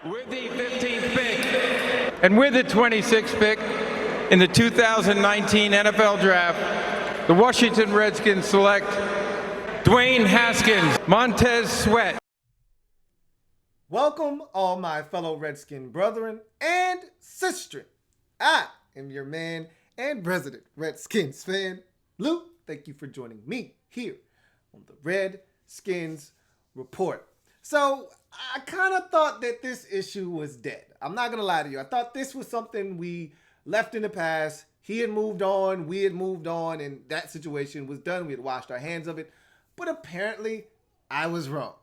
With the 15th pick and with the 26th pick in the 2019 NFL Draft, the Washington Redskins select Dwayne Haskins, Montez Sweat. Welcome, all my fellow Redskin brethren and sistren. I am your man and resident Redskins fan, Lou. Thank you for joining me here on the Redskins Report. So, I kind of thought that this issue was dead. I'm not going to lie to you. I thought this was something we left in the past. He had moved on, we had moved on, and that situation was done. We had washed our hands of it. But apparently, I was wrong.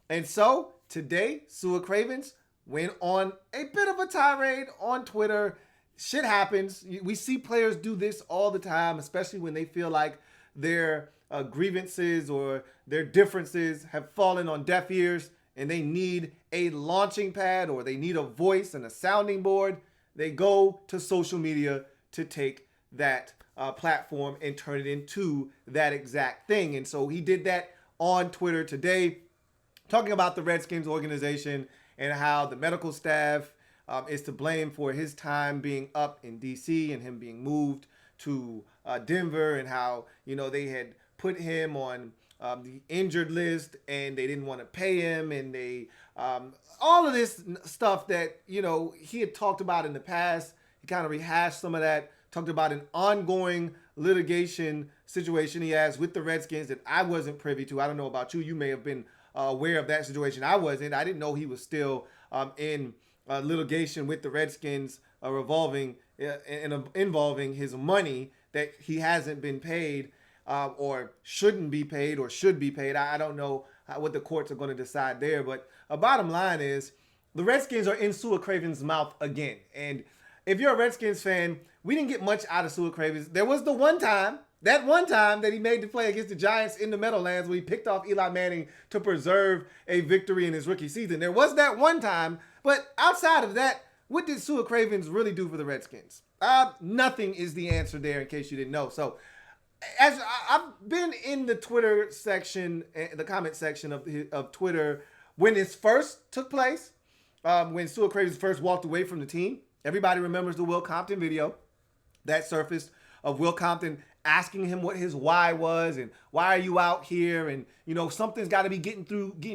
And so, today, Sua Cravens went on a bit of a tirade on Twitter. Shit happens. We see players do this all the time, especially when they feel like their grievances or their differences have fallen on deaf ears and they need a launching pad or they need a voice and a sounding board. They go to social media to take that platform and turn it into that exact thing. And so he did that on Twitter today, talking about the Redskins organization and how the medical staff is to blame for his time being up in D.C. and him being moved to Denver, and how, you know, they had put him on the injured list and they didn't want to pay him, and they all of this stuff that, you know, he had talked about in the past. He kind of rehashed some of that, talked about an ongoing litigation situation he has with the Redskins that I wasn't privy to. I don't know about you. You may have been aware of that situation. I wasn't. I didn't know he was still in litigation with the Redskins involving his money that he hasn't been paid or shouldn't be paid or should be paid. I don't know what the courts are going to decide there. But bottom line is the Redskins are in Sua Craven's mouth again. And if you're a Redskins fan, we didn't get much out of Sua Cravens. There was the one time that he made the play against the Giants in the Meadowlands where he picked off Eli Manning to preserve a victory in his rookie season. There was that one time, but outside of that, what did Sua Cravens really do for the Redskins? Nothing is the answer there, in case you didn't know. So, as I've been in the Twitter section, the comment section of Twitter when this first took place, when Sua Cravens first walked away from the team. Everybody remembers the Will Compton video that surfaced of Will Compton asking him what his why was and why are you out here, and, you know, something's got to be getting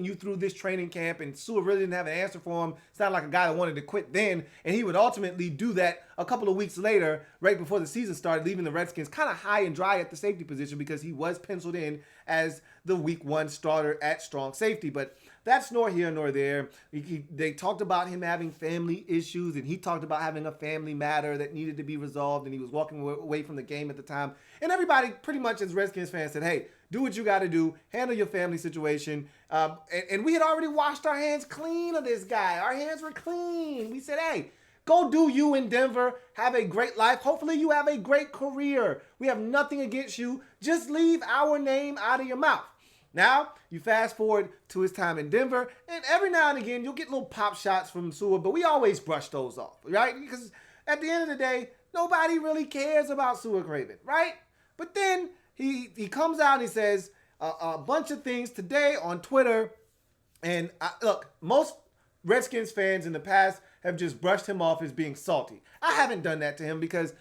you through this training camp. And Sua really didn't have an answer for him. Sounded like a guy that wanted to quit then, and he would ultimately do that a couple of weeks later, right before the season started, leaving the Redskins kind of high and dry at the safety position because he was penciled in as the week one starter at strong safety. But that's nor here nor there. They talked about him having family issues, and he talked about having a family matter that needed to be resolved, and he was walking away from the game at the time. And everybody pretty much as Redskins fans said, hey, do what you got to do, handle your family situation. And we had already washed our hands clean of this guy. Our hands were clean. We said, hey, go do you in Denver. Have a great life. Hopefully you have a great career. We have nothing against you. Just leave our name out of your mouth. Now, you fast forward to his time in Denver, and every now and again, you'll get little pop shots from Sua, but we always brush those off, right? Because at the end of the day, nobody really cares about Sua Craven, right? But then he comes out and he says a bunch of things today on Twitter, and look, most Redskins fans in the past have just brushed him off as being salty. I haven't done that to him because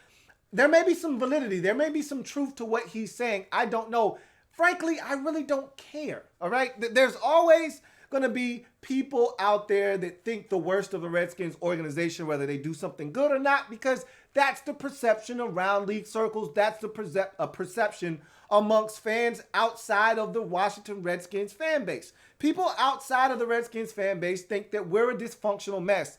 there may be some validity, there may be some truth to what he's saying. I don't know. Frankly, I really don't care, all right? There's always going to be people out there that think the worst of the Redskins organization, whether they do something good or not, because that's the perception around league circles. That's the perception amongst fans outside of the Washington Redskins fan base. People outside of the Redskins fan base think that we're a dysfunctional mess.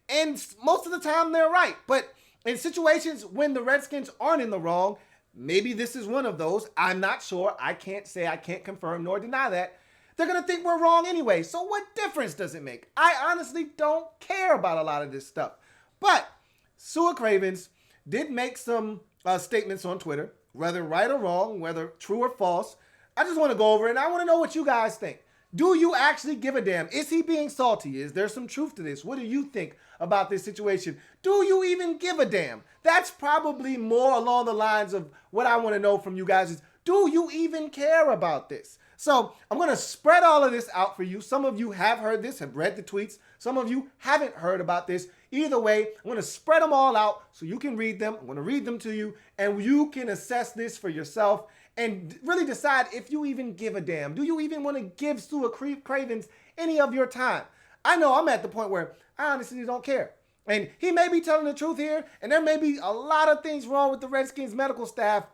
And most of the time, they're right. But in situations when the Redskins aren't in the wrong, maybe this is one of those. I'm not sure. I can't say, I can't confirm nor deny that. They're going to think we're wrong anyway. So what difference does it make? I honestly don't care about a lot of this stuff. But Sua Cravens did make some statements on Twitter, whether right or wrong, whether true or false. I just want to go over it, and I want to know what you guys think. Do you actually give a damn? Is he being salty? Is there some truth to this? What do you think about this situation? Do you even give a damn? That's probably more along the lines of what I want to know from you guys is, do you even care about this? So I'm going to spread all of this out for you. Some of you have heard this, have read the tweets. Some of you haven't heard about this. Either way, I'm going to spread them all out so you can read them. I'm going to read them to you, and you can assess this for yourself and really decide if you even give a damn. Do you even want to give Sua Cravens any of your time? I know I'm at the point where I honestly don't care. And he may be telling the truth here, and there may be a lot of things wrong with the Redskins medical staff.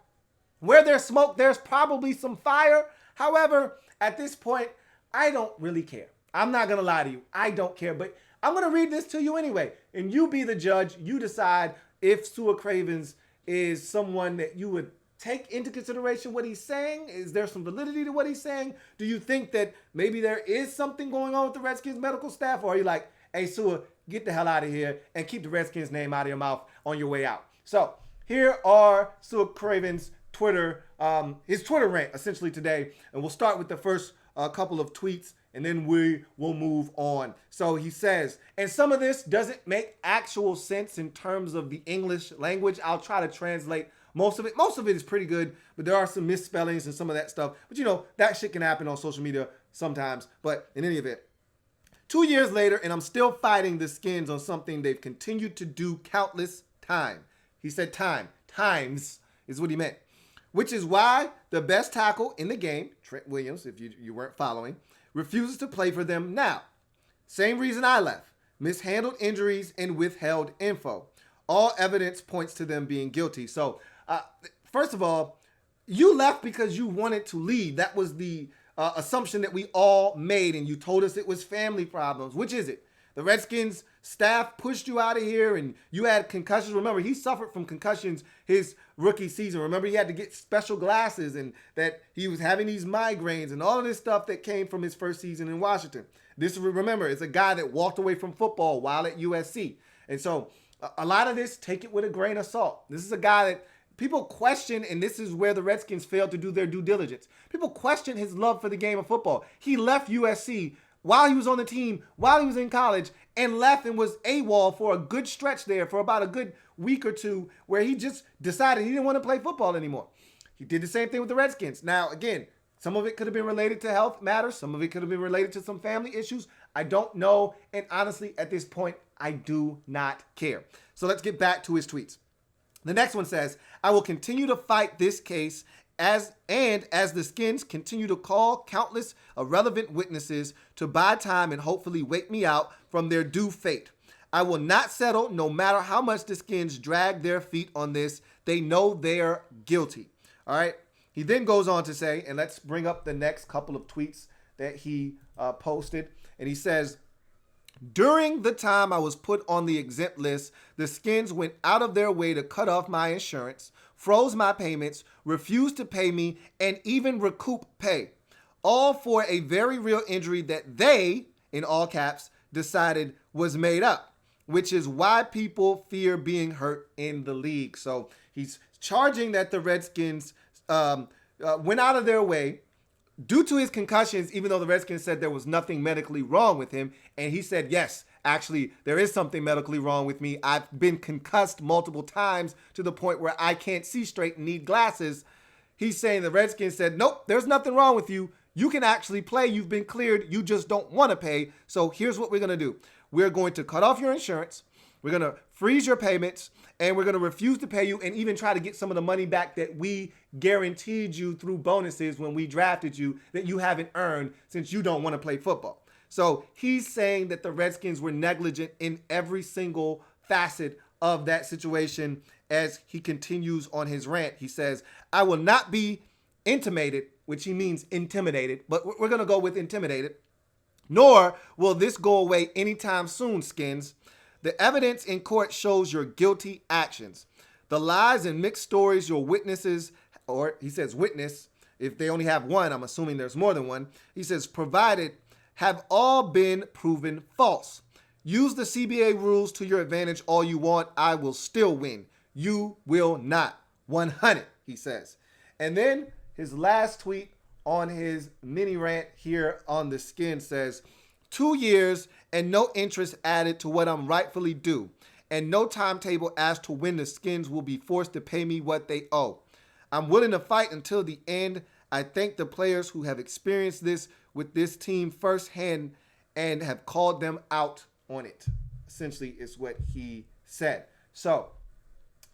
Where there's smoke, there's probably some fire. However, at this point, I don't really care. I'm not going to lie to you. I don't care, but I'm going to read this to you anyway. And you be the judge. You decide if Sua Cravens is someone that you would take into consideration what he's saying. Is there some validity to what he's saying? Do you think that maybe there is something going on with the Redskins medical staff? Or are you like, hey, Sua, get the hell out of here and keep the Redskins name out of your mouth on your way out? So here are Sua Cravens' his Twitter rant essentially today. And we'll start with the first couple of tweets, and then we will move on. So he says, and some of this doesn't make actual sense in terms of the English language. I'll try to translate most of it. Most of it is pretty good, but there are some misspellings and some of that stuff. But you know, that shit can happen on social media sometimes. But in any event, 2 years later, and I'm still fighting the Skins on something they've continued to do countless time. He said times is what he meant. Which is why the best tackle in the game, Trent Williams, if you weren't following, refuses to play for them now. Same reason I left. Mishandled injuries and withheld info. All evidence points to them being guilty. So, first of all, you left because you wanted to leave. That was the assumption that we all made, and you told us it was family problems. Which is it? The Redskins staff pushed you out of here, and you had concussions. Remember, he suffered from concussions his rookie season. Remember, he had to get special glasses, and that he was having these migraines and all of this stuff that came from his first season in Washington. This, remember, is a guy that walked away from football while at USC. And so a lot of this, take it with a grain of salt. This is a guy that people question, and this is where the Redskins failed to do their due diligence. People question his love for the game of football. He left USC while he was on the team, while he was in college, and left and was AWOL for a good stretch there for about a good week or two, where he just decided he didn't want to play football anymore. He did the same thing with the Redskins. Now, again, some of it could have been related to health matters. Some of it could have been related to some family issues. I don't know. And honestly, at this point, I do not care. So let's get back to his tweets. The next one says, I will continue to fight this case as the Skins continue to call countless irrelevant witnesses to buy time and hopefully wake me out from their due fate. I will not settle no matter how much the Skins drag their feet on this. They know they're guilty. All right. He then goes on to say, and let's bring up the next couple of tweets that he posted. And he says, during the time I was put on the exempt list, the Skins went out of their way to cut off my insurance, froze my payments, refused to pay me, and even recoup pay. All for a very real injury that they, in all caps, decided was made up, which is why people fear being hurt in the league. So he's charging that the Redskins went out of their way due to his concussions, even though the Redskins said there was nothing medically wrong with him. And he said, yes, actually, there is something medically wrong with me. I've been concussed multiple times to the point where I can't see straight and need glasses. He's saying the Redskins said, nope, there's nothing wrong with you. You can actually play. You've been cleared. You just don't want to pay. So here's what we're going to do. We're going to cut off your insurance. We're going to freeze your payments, and we're going to refuse to pay you and even try to get some of the money back that we guaranteed you through bonuses when we drafted you that you haven't earned since you don't want to play football. So he's saying that the Redskins were negligent in every single facet of that situation. As he continues on his rant, he says, I will not be intimated, which he means intimidated, but we're going to go with intimidated, nor will this go away anytime soon, Skins. The evidence in court shows your guilty actions. The lies and mixed stories your witnesses, or he says witness, if they only have one, I'm assuming there's more than one, he says provided, have all been proven false. Use the CBA rules to your advantage all you want. I will still win. You will not. 100, he says. And then his last tweet on his mini rant here on the Skin says, 2 years and no interest added to what I'm rightfully due, and no timetable as to when the Skins will be forced to pay me what they owe. I'm willing to fight until the end. I thank the players who have experienced this with this team firsthand and have called them out on it. Essentially, is what he said. So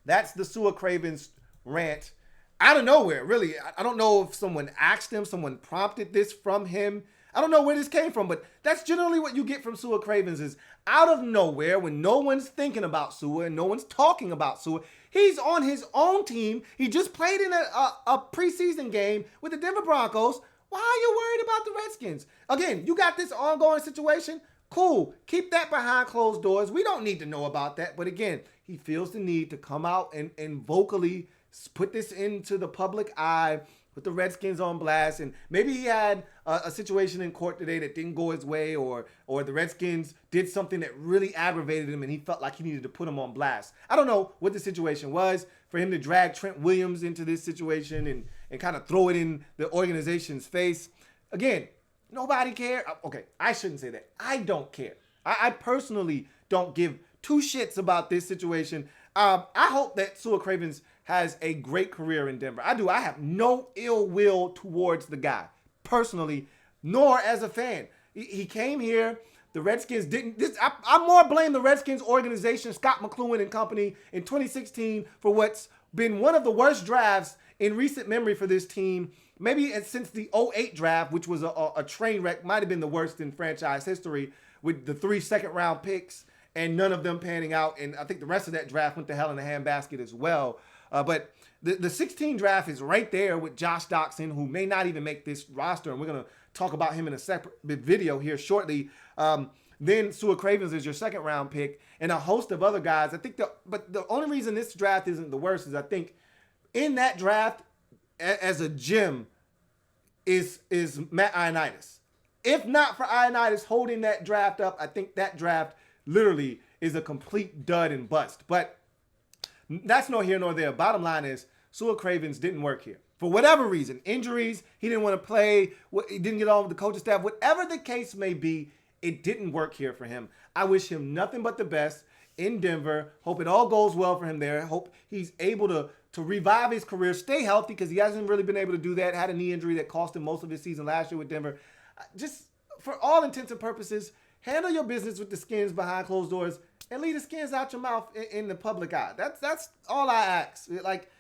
that's the Sua Cravens rant out of nowhere, really. I don't know if someone asked him, someone prompted this from him. I don't know where this came from, but that's generally what you get from Sua Cravens is out of nowhere when no one's thinking about Sua and no one's talking about Sua. He's on his own team. He just played in a preseason game with the Denver Broncos. Why are you worried about the Redskins? Again, you got this ongoing situation. Cool. Keep that behind closed doors. We don't need to know about that. But again, he feels the need to come out and vocally put this into the public eye, put the Redskins on blast. And maybe he had a situation in court today that didn't go his way, or the Redskins did something that really aggravated him and he felt like he needed to put him on blast. I don't know what the situation was for him to drag Trent Williams into this situation and kind of throw it in the organization's face. Again, nobody cares. Okay, I shouldn't say that. I don't care. I personally don't give two shits about this situation. I hope that Sua Cravens has a great career in Denver. I do. I have no ill will towards the guy, personally, nor as a fan. He came here. The Redskins didn't. I more blame the Redskins organization, Scott McCloughan and company, in 2016 for what's been one of the worst drafts in recent memory for this team. Maybe since the 2008 draft, which was a train wreck, might have been the worst in franchise history with the 3 second-round picks and none of them panning out. And I think the rest of that draft went to hell in a handbasket as well. But the 16 draft is right there with Josh Doxson, who may not even make this roster. And we're going to talk about him in a separate video here shortly. Then Sua Cravens is your second-round pick and a host of other guys. But the only reason this draft isn't the worst is I think in that draft, as a gem, is Matt Ioannidis. If not for Ioannidis holding that draft up, I think that draft literally is a complete dud and bust. But that's nor here nor there. Bottom line is Sua Cravens didn't work here. For whatever reason, injuries, he didn't want to play, he didn't get on with the coaching staff, whatever the case may be, it didn't work here for him. I wish him nothing but the best in Denver. Hope it all goes well for him there. Hope he's able to revive his career, stay healthy, because he hasn't really been able to do that. Had a knee injury that cost him most of his season last year with Denver. Just for all intents and purposes, handle your business with the Skins behind closed doors and leave the Skins out your mouth in the public eye. That's all I ask. Like,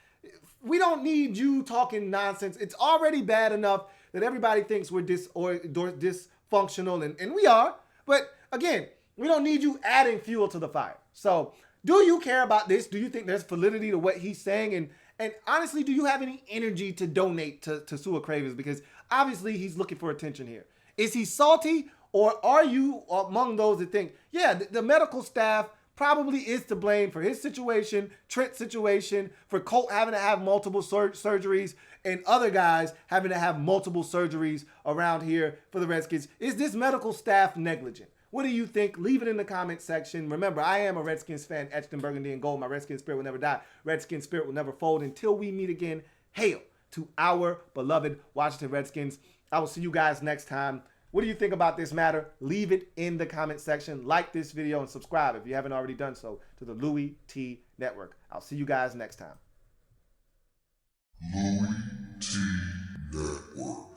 we don't need you talking nonsense. It's already bad enough that everybody thinks we're dysfunctional, and we are. But again, we don't need you adding fuel to the fire. So do you care about this? Do you think there's validity to what he's saying? And honestly, do you have any energy to donate to Sua Cravens? Because obviously he's looking for attention here. Is he salty, or are you among those that think, yeah, the medical staff probably is to blame for his situation, Trent's situation, for Colt having to have multiple surgeries, and other guys having to have multiple surgeries around here for the Redskins? Is this medical staff negligent? What do you think? Leave it in the comment section. Remember, I am a Redskins fan, etched in burgundy and gold. My Redskins spirit will never die. Redskins spirit will never fold. Until we meet again, hail to our beloved Washington Redskins. I will see you guys next time. What do you think about this matter? Leave it in the comment section. Like this video and subscribe if you haven't already done so to the Louie T Network. I'll see you guys next time. Louie T Network.